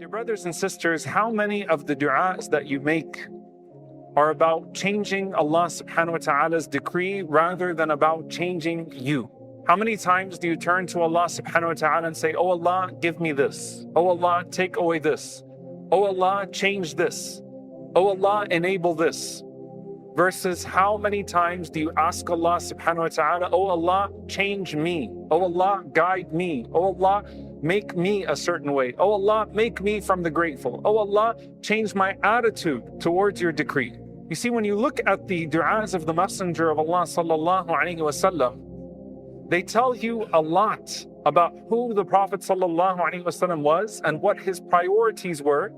Dear brothers and sisters, how many of the du'as that you make are about changing Allah subhanahu wa ta'ala's decree rather than about changing you? How many times do you turn to Allah subhanahu wa ta'ala and say, "Oh Allah, give me this. Oh Allah, take away this. Oh Allah, change this. Oh Allah, enable this." Versus how many times do you ask Allah subhanahu wa ta'ala, "Oh Allah, change me. Oh Allah, guide me. Oh Allah, make me a certain way. Oh Allah, make me from the grateful. Oh Allah, change my attitude towards your decree." You see, when you look at the du'as of the Messenger of Allah sallallahu alaihi wasallam, they tell you a lot about who the Prophet sallallahu alaihi wasallam was and what his priorities were,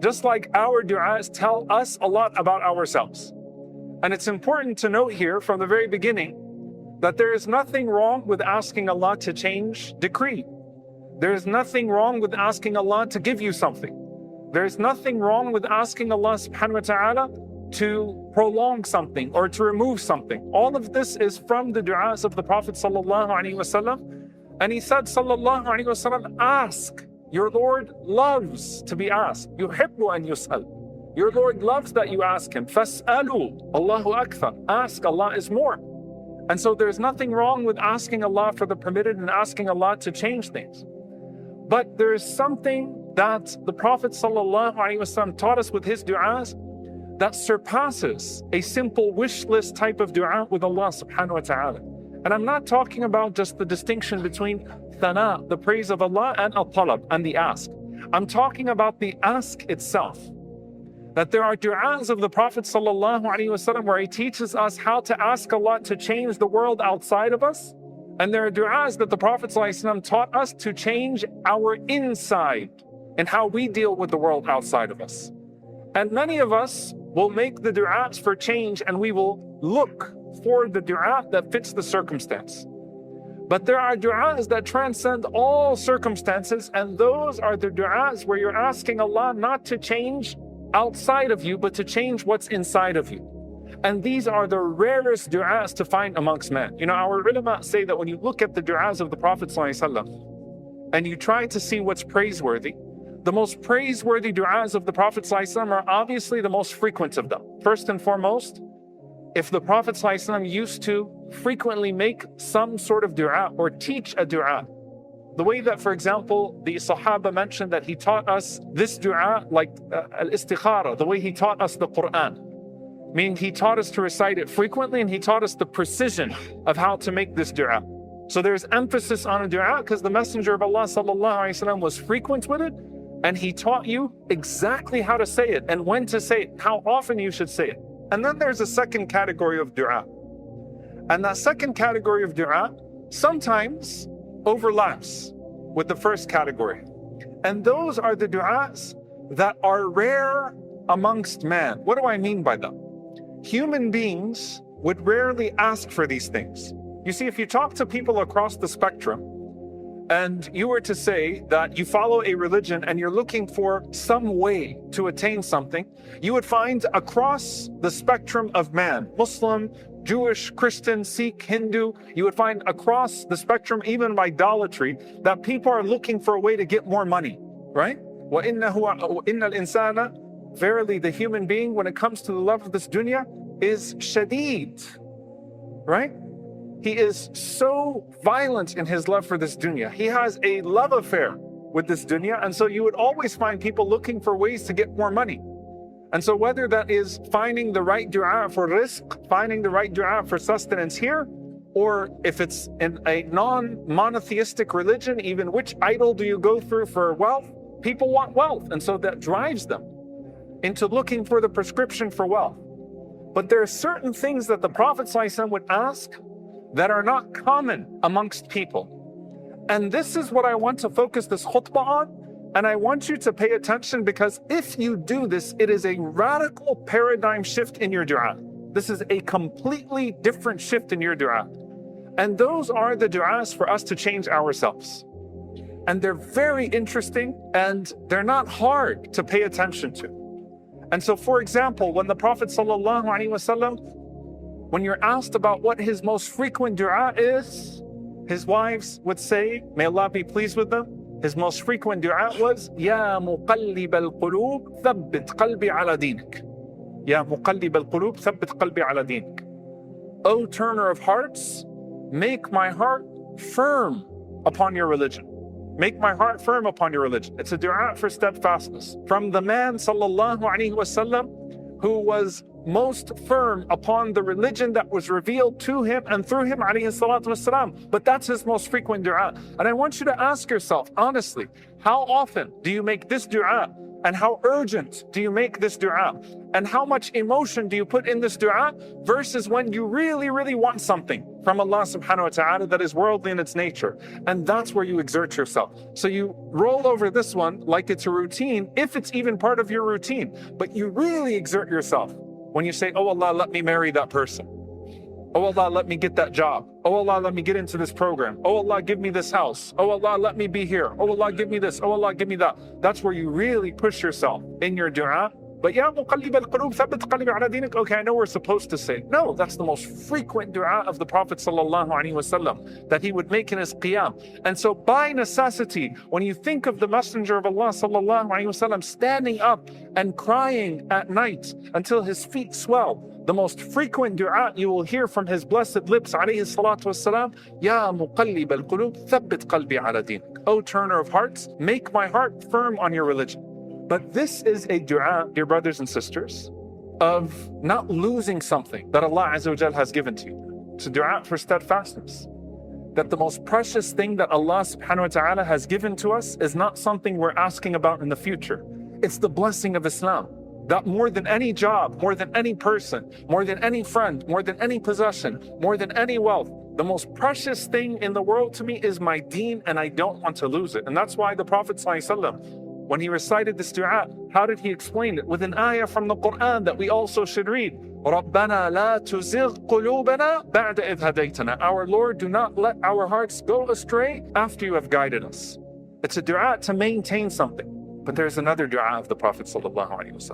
just like our du'as tell us a lot about ourselves. And it's important to note here from the very beginning that there is nothing wrong with asking Allah to change decree. There is nothing wrong with asking Allah to give you something. There is nothing wrong with asking Allah subhanahu wa ta'ala to prolong something or to remove something. All of this is from the du'as of the Prophet sallallahu alaihi wasallam. And he said, sallallahu alaihi wasallam, ask. Your Lord loves to be asked. Yuhibbu an yus'al. Your Lord loves that you ask him. Fas'alu. Allahu akthar. Ask, Allah is more. And so there's nothing wrong with asking Allah for the permitted and asking Allah to change things. But there is something that the Prophet ﷺ taught us with his du'as that surpasses a simple wish list type of du'a with Allah subhanahu wa ta'ala. And I'm not talking about just the distinction between thana, the praise of Allah, and al-talab, and the ask. I'm talking about the ask itself. That there are du'as of the Prophet ﷺ where he teaches us how to ask Allah to change the world outside of us. And there are du'as that the Prophet ﷺ taught us to change our inside and how we deal with the world outside of us. And many of us will make the du'as for change and we will look for the du'a that fits the circumstance. But there are du'as that transcend all circumstances, and those are the du'as where you're asking Allah not to change outside of you, but to change what's inside of you. And these are the rarest du'as to find amongst men. You know, our ulama say that when you look at the du'as of the Prophet ﷺ and you try to see what's praiseworthy, the most praiseworthy du'as of the Prophet ﷺ are obviously the most frequent of them. First and foremost, if the Prophet ﷺ used to frequently make some sort of du'a or teach a du'a, the way that, for example, the Sahaba mentioned that he taught us this du'a like al-istikhara, the way he taught us the Quran. Meaning he taught us to recite it frequently and he taught us the precision of how to make this du'a. So there's emphasis on a du'a because the Messenger of Allah ﷺ was frequent with it, and he taught you exactly how to say it and when to say it, how often you should say it. And then there's a second category of du'a. And that second category of du'a sometimes overlaps with the first category. And those are the du'as that are rare amongst man. What do I mean by that? Human beings would rarely ask for these things. You see, if you talk to people across the spectrum and you were to say that you follow a religion and you're looking for some way to attain something, you would find across the spectrum of man, Muslim, Jewish, Christian, Sikh, Hindu, you would find across the spectrum, even of idolatry, that people are looking for a way to get more money, right? وَإِنَّ الْإِنسَانَ, verily the human being, when it comes to the love of this dunya, is shadeed, right? He is so violent in his love for this dunya. He has a love affair with this dunya, and so you would always find people looking for ways to get more money. And so whether that is finding the right du'a for rizq, finding the right du'a for sustenance here, or if it's in a non-monotheistic religion, even which idol do you go through for wealth? People want wealth, and so that drives them into looking for the prescription for wealth. But there are certain things that the Prophet ﷺ would ask that are not common amongst people. And this is what I want to focus this khutbah on. And I want you to pay attention, because if you do this, it is a radical paradigm shift in your dua. This is a completely different shift in your dua. And those are the du'as for us to change ourselves. And they're very interesting and they're not hard to pay attention to. And so, for example, when the Prophet ﷺ, when you're asked about what his most frequent dua is, his wives would say, may Allah be pleased with them, his most frequent dua was, Ya muqallib al-qulub, thabbit qalbi ala dinik. Ya muqallib al-qulub, thabbit qalbi ala dinik. O turner of hearts, make my heart firm upon your religion. Make my heart firm upon your religion. It's a dua for steadfastness. From the man, sallallahu alaihi wasallam, who was most firm upon the religion that was revealed to him and through him, alayhi salatu wasalam. But that's his most frequent dua. And I want you to ask yourself, honestly, how often do you make this dua? And how urgent do you make this dua? And how much emotion do you put in this dua versus when you really, really want something from Allah subhanahu wa ta'ala that is worldly in its nature? And that's where you exert yourself. So you roll over this one like it's a routine, if it's even part of your routine, but you really exert yourself when you say, oh Allah, let me marry that person. Oh Allah, let me get that job. Oh Allah, let me get into this program. Oh Allah, give me this house. Oh Allah, let me be here. Oh Allah, give me this. Oh Allah, give me that. That's where you really push yourself in your dua. But ya muqallib al-qulub, thabbit qalbi ala dinik. Okay, I know we're supposed to say. No, that's the most frequent dua of the Prophet sallallahu alaihi wasallam that he would make in his qiyam. And so by necessity, when you think of the Messenger of Allah sallallahu alaihi wasallam standing up and crying at night until his feet swell, the most frequent dua you will hear from his blessed lips, alayhi salatu wassalam, Ya muqallib al-qulub, thabbit qalbi ala dinik. O turner of hearts, make my heart firm on your religion. But this is a dua, dear brothers and sisters, of not losing something that Allah Azza wa Jal has given to you. It's a dua for steadfastness. That the most precious thing that Allah subhanahu wa ta'ala has given to us is not something we're asking about in the future. It's the blessing of Islam. That more than any job, more than any person, more than any friend, more than any possession, more than any wealth, the most precious thing in the world to me is my deen, and I don't want to lose it. And that's why the Prophet ﷺ, when he recited this dua, how did he explain it? With an ayah from the Quran that we also should read. رَبَّنَا لَا تُزِغْ قُلُوبَنَا بَعْدَ إِذْ هَدَيْتَنَا. Our Lord, do not let our hearts go astray after you have guided us. It's a dua to maintain something. But there's another dua of the Prophet ﷺ.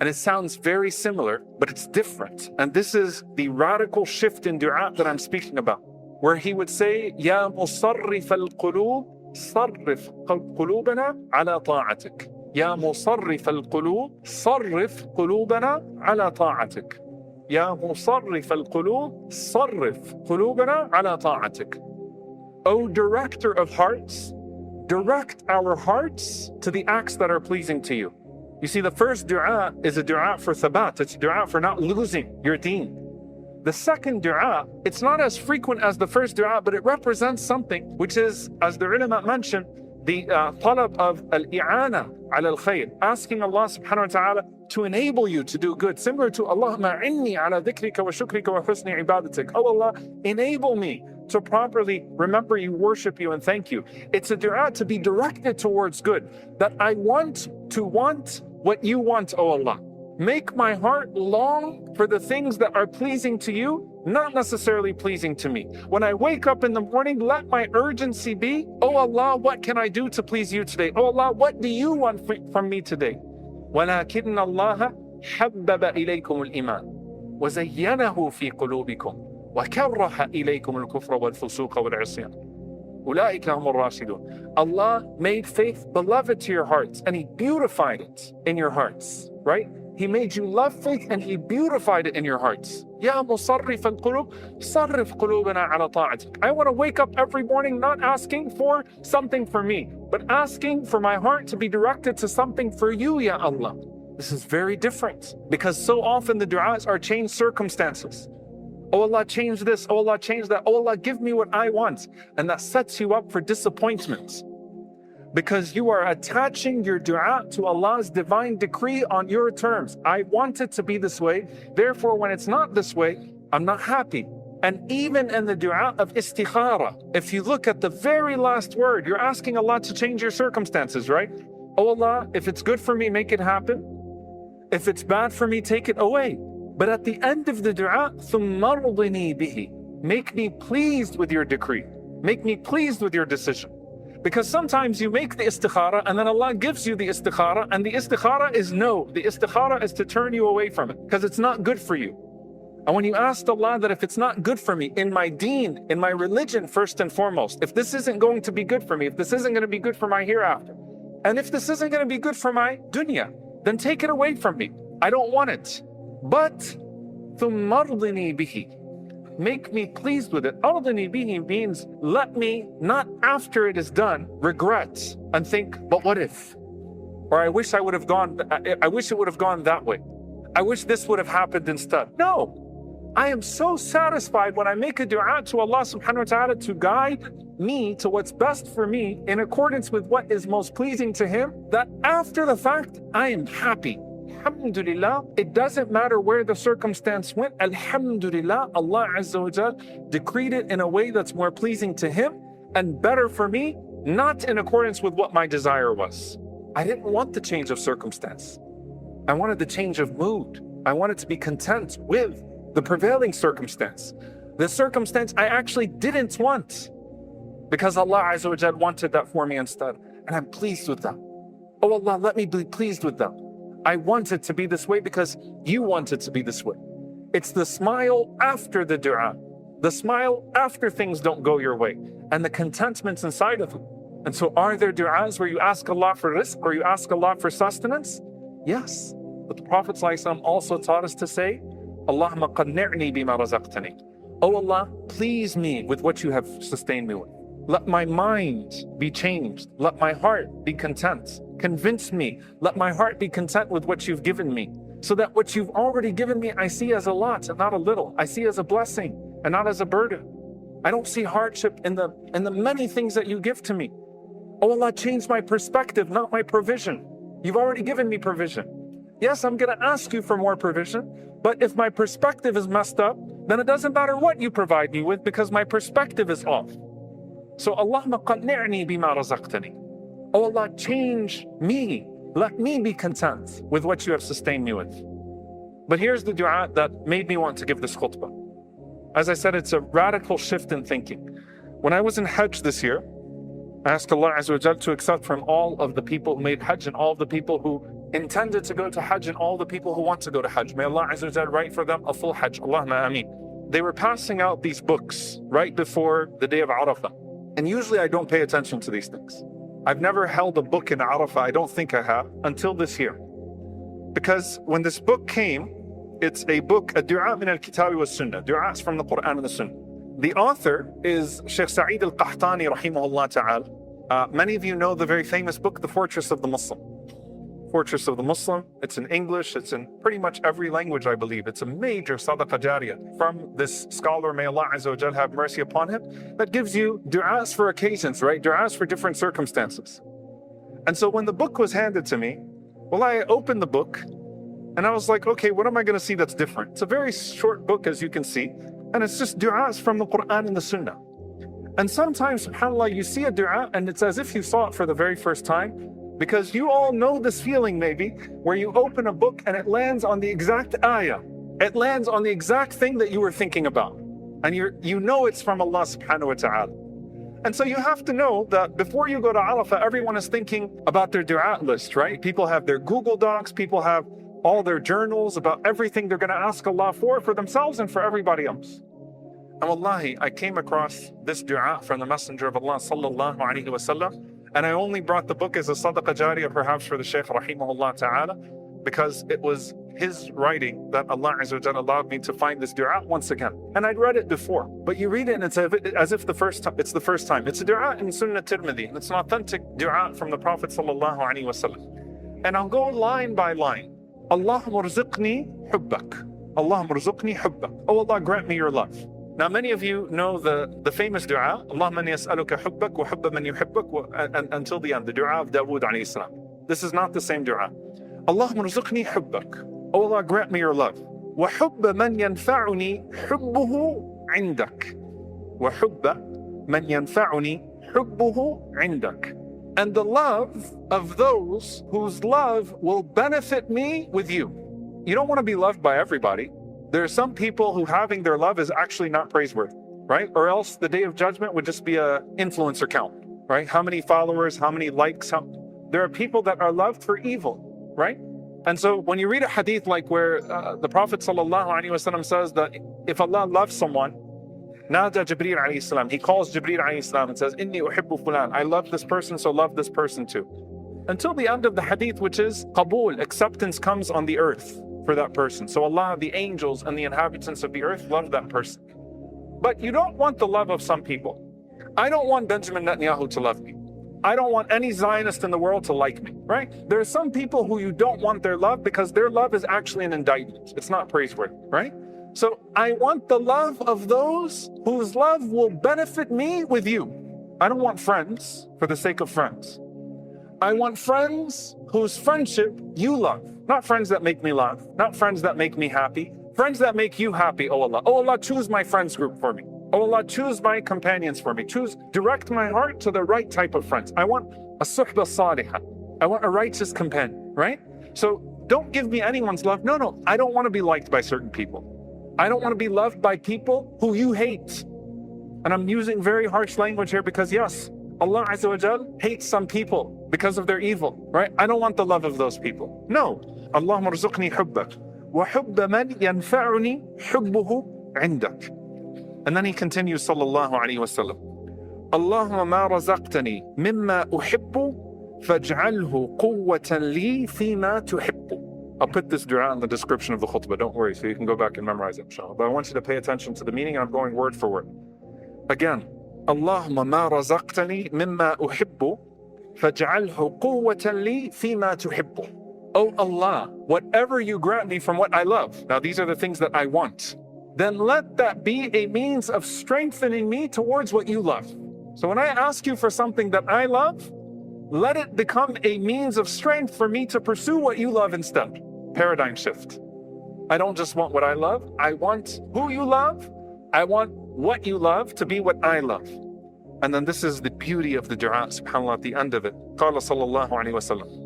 And it sounds very similar, but it's different. And this is the radical shift in dua that I'm speaking about. Where he would say, Ya musarrif al-qulub, صرف قلوبنا على طاعتك. يا مصرف القلوب صرف قلوبنا على طاعتك. يا مصرف القلوب صرف قلوبنا على طاعتك. O director of hearts, direct our hearts to the acts that are pleasing to you. You see, the first dua is a dua for thabat. It's a dua for not losing your deen. The second dua, it's not as frequent as the first dua, but it represents something, which is, as the ulama mentioned, the talab of al-i'ana ala al-khayr, asking Allah subhanahu wa ta'ala to enable you to do good. Similar to Allahumma inni ala dhikrika wa shukrika wa husni ibadatik. Oh Allah, enable me to properly remember you, worship you, and thank you. It's a dua to be directed towards good, that I want to want what you want, oh Allah. Make my heart long for the things that are pleasing to you, not necessarily pleasing to me. When I wake up in the morning, let my urgency be, oh Allah, what can I do to please you today? Oh Allah, what do you want from me today? وَلَكِنَّ اللَّهَ حَبَّبَ إِلَيْكُمُ الْإِيمَانَ وَزَيَّنَهُ فِي قُلُوبِكُمْ وَكَرَّهَ إِلَيْكُمُ الْكُفْرَ وَالْفُسُوقَ وَالْعِصْيَانَ أُولَٰئِكَ هُمُ الرَّاشِدُونَ. Allah made faith beloved to your hearts, and He beautified it in your hearts, right? He made you love faith and He beautified it in your hearts. Ya musarrif al-qulub, sarrif qulubana ala ta'atik. I want to wake up every morning not asking for something for me, but asking for my heart to be directed to something for you, Ya Allah. This is very different, because so often the du'as are changed circumstances. Oh Allah, change this. Oh Allah, change that. Oh Allah, give me what I want. And that sets you up for disappointment, because you are attaching your dua to Allah's divine decree on your terms. I want it to be this way. Therefore, when it's not this way, I'm not happy. And even in the dua of istikhara, if you look at the very last word, you're asking Allah to change your circumstances, right? Oh Allah, if it's good for me, make it happen. If it's bad for me, take it away. But at the end of the dua, ثُمَّ رُضِنِي بِهِ. Make me pleased with your decree. Make me pleased with your decision. Because sometimes you make the istikhara and then Allah gives you the istikhara, and the istikhara is no. The istikhara is to turn you away from it because it's not good for you. And when you asked Allah that if it's not good for me in my deen, in my religion first and foremost, if this isn't going to be good for me, if this isn't going to be good for my hereafter, and if this isn't going to be good for my dunya, then take it away from me. I don't want it. But ثُمَّ أَرْضِنِي بِهِ, make me pleased with it. أَرْضِنِي بِهِ means let me, not after it is done, regret and think, but what if? Or I wish it would have gone that way. I wish this would have happened instead. No. I am so satisfied when I make a dua to Allah subhanahu wa ta'ala to guide me to what's best for me in accordance with what is most pleasing to Him, that after the fact, I am happy. Alhamdulillah, it doesn't matter where the circumstance went. Alhamdulillah, Allah Azza wa Jal decreed it in a way that's more pleasing to Him and better for me, not in accordance with what my desire was. I didn't want the change of circumstance. I wanted the change of mood. I wanted to be content with the prevailing circumstance. The circumstance I actually didn't want, because Allah Azza wa Jal wanted that for me instead. And I'm pleased with that. Oh Allah, let me be pleased with that. I want it to be this way because you want it to be this way. It's the smile after the dua, the smile after things don't go your way, and the contentment inside of it. And so are there du'as where you ask Allah for rizq, or you ask Allah for sustenance? Yes. But the Prophet ﷺ also taught us to say, Allahumma qanni'ni bima razaqtani. Oh Allah, please me with what you have sustained me with. Let my mind be changed. Let my heart be content. Convince me. Let my heart be content with what you've given me. So that what you've already given me, I see as a lot and not a little. I see as a blessing and not as a burden. I don't see hardship in the many things that you give to me. Oh Allah, change my perspective, not my provision. You've already given me provision. Yes, I'm going to ask you for more provision, but if my perspective is messed up, then it doesn't matter what you provide me with because my perspective is off. So Allahumma qanni'ni bima razaqtani. Oh Allah, change me. Let me be content with what you have sustained me with. But here's the dua that made me want to give this khutbah. As I said, it's a radical shift in thinking. When I was in Hajj this year, I asked Allah Azza wa Jal to accept from all of the people who made Hajj and all of the people who intended to go to Hajj and all the people who want to go to Hajj. May Allah Azza wa Jal write for them a full Hajj. Allahumma ameen. They were passing out these books right before the day of Arafah. And usually I don't pay attention to these things. I've never held a book in Arafah, I don't think I have, until this year. Because when this book came, it's a book, a dua min al-kitabi wa sunnah, du'as from the Quran and the Sunnah. The author is Sheikh Sa'id al-Qahtani rahimahullah ta'ala. Many of you know the very famous book, The Fortress of the Muslim. Fortress of the Muslim, it's in English, it's in pretty much every language, I believe. It's a major sadaqah jariyah from this scholar, may Allah Azza wa Jal have mercy upon him, that gives you du'as for occasions, right? Du'as for different circumstances. And so when the book was handed to me, well, I opened the book and I was like, okay, what am I going to see that's different? It's a very short book, as you can see, and it's just du'as from the Quran and the Sunnah. And sometimes, subhanAllah, you see a du'a and it's as if you saw it for the very first time, because you all know this feeling maybe, where you open a book and it lands on the exact ayah. It lands on the exact thing that you were thinking about. And you know it's from Allah subhanahu wa ta'ala. And so you have to know that before you go to Arafah, everyone is thinking about their du'a list, right? People have their Google Docs, people have all their journals about everything they're going to ask Allah for themselves and for everybody else. And wallahi, I came across this du'a from the Messenger of Allah sallallahu alaihi wasallam, and I only brought the book as a sadaqah jariyah perhaps for the Shaykh rahimahullah ta'ala, because it was his writing that Allah Azza wa Jalla allowed me to find this du'a once again. And I'd read it before, but you read it and it's as if it's the first time. It's a du'a in Sunnah Tirmidhi, and it's an authentic du'a from the Prophet sallallahu alaihi wasallam. And I'll go line by line. Allahumma rzuqni hubbak. Allahumma rzuqni hubbak. Oh Allah, grant me your love. Now, many of you know the famous dua, Allahumma inni as'aluka hubbak wa hubba man yuhibbak, until the end, the dua of Dawood alayhi salam. This is not the same dua. Allahumma rzuqni hubbak. Oh Allah, grant me your love. Wa hubba man yanfa'uni hubbuhu indak. Wa hubba man yanfa'uni hubbuhu indak. And the love of those whose love will benefit me with you. You don't want to be loved by everybody. There are some people who having their love is actually not praiseworthy, right? Or else the day of judgment would just be an influencer count, right? How many followers, how many likes? There are people that are loved for evil, right? And so when you read a hadith like where the Prophet ﷺ says that if Allah loves someone, Nada Jibreel alayhi salam, he calls Jibreel alayhi salam and says, Inni uhibbu fulan, I love this person, so love this person too. Until the end of the hadith, which is Qabul, acceptance comes on the earth for that person. So Allah, the angels and the inhabitants of the earth love that person. But you don't want the love of some people. I don't want Benjamin Netanyahu to love me. I don't want any Zionist in the world to like me, right? There are some people who you don't want their love because their love is actually an indictment. It's not praiseworthy, right? So I want the love of those whose love will benefit me with you. I don't want friends for the sake of friends. I want friends whose friendship you love. Not friends that make me laugh, not friends that make me happy, friends that make you happy, oh Allah. Oh Allah, choose my friends group for me. Oh Allah, choose my companions for me. Direct my heart to the right type of friends. I want a suhbah salihah. I want a righteous companion, right? So don't give me anyone's love. No, I don't want to be liked by certain people. I don't want to be loved by people who you hate. And I'm using very harsh language here because yes, Allah Azza wa Jal hates some people because of their evil, right? I don't want the love of those people. No. Allahumma rzuqni hubbak wa hubba man yanfa'uni hubbuhu indak. And then he continues, sallallahu alayhi wa sallam, Allahumma ma razaqtani mimma uhibbu faj'alhu quwwatan li fima tuhibbu. I'll put this dua in the description of the khutbah, don't worry, so you can go back and memorize it, inshallah. But I want you to pay attention to the meaning, and I'm going word for word. Again, Allahumma ma razaqtani mimma uhibbu faj'alhu quwwatan li fima tuhibbu. Oh Allah, whatever you grant me from what I love, now these are the things that I want, then let that be a means of strengthening me towards what you love. So when I ask you for something that I love, let it become a means of strength for me to pursue what you love instead. Paradigm shift. I don't just want what I love, I want who you love, I want what you love to be what I love. And then this is the beauty of the dua, subhanAllah, at the end of it. Qala sallallahu alayhi wa sallam,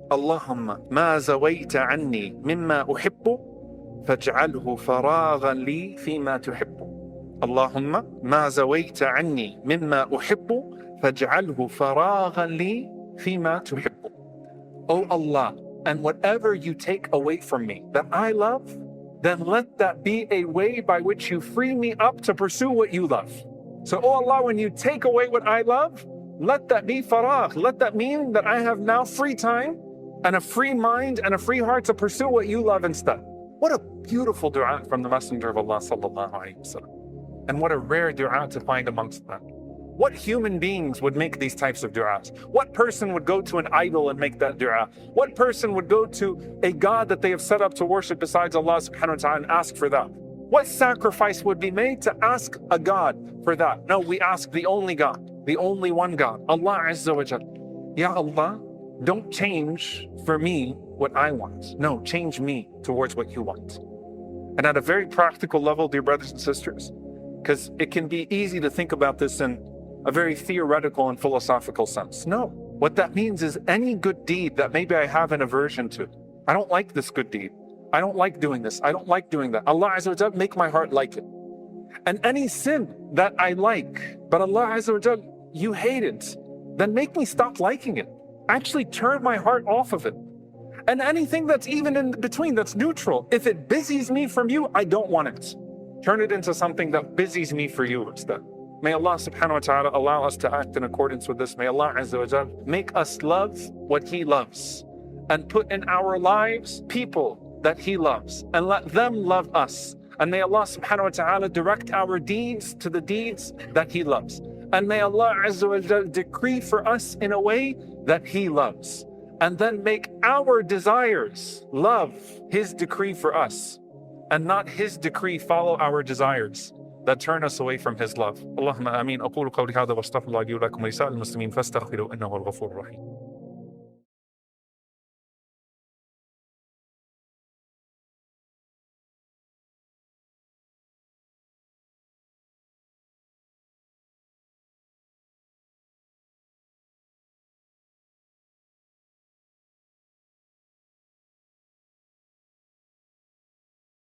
Allahumma ma zawayta anni mimma uhibbu faj'alhu faraghan li fima tuhibbu. Allahumma ma zawayta anni mimma uhibbu faj'alhu faraghan li fima tuhibbu. Oh Allah, and whatever you take away from me that I love, then let that be a way by which you free me up to pursue what you love. So, oh Allah, when you take away what I love, let that be faragh. Let that mean that I have now free time and a free mind and a free heart to pursue what you love instead. What a beautiful dua from the Messenger of Allah sallallahu alaihi wasallam. And what a rare dua to find amongst them. What human beings would make these types of du'as? What person would go to an idol and make that du'a? What person would go to a God that they have set up to worship besides Allah subhanahu wa ta'ala and ask for that? What sacrifice would be made to ask a God for that? No, we ask the only God, the only one God, Allah Azza wa Jal. Ya Allah, don't change for me what I want. No, change me towards what you want. And at a very practical level, dear brothers and sisters, because it can be easy to think about this in a very theoretical and philosophical sense. No, what that means is any good deed that maybe I have an aversion to. I don't like this good deed. I don't like doing this. I don't like doing that. Allah Azza wa Jal, make my heart like it. And any sin that I like, but Allah Azza wa Jal, you hate it, then make me stop liking it. Actually turn my heart off of it. And anything that's even in between, that's neutral, if it busies me from you, I don't want it. Turn it into something that busies me for you instead. May Allah subhanahu wa ta'ala allow us to act in accordance with this. May Allah Azza wa Jal make us love what He loves and put in our lives people that He loves and let them love us. And may Allah subhanahu wa ta'ala direct our deeds to the deeds that He loves. And may Allah Azza wa Jal decree for us in a way that He loves. And then make our desires love His decree for us and not His decree follow our desires that turn us away from His love. Allahumma ameen. أقول قولي هذا واستغفر الله لي ولكم ولسائر المسلمين فاستغفروا إنه هو الغفور الرحيم.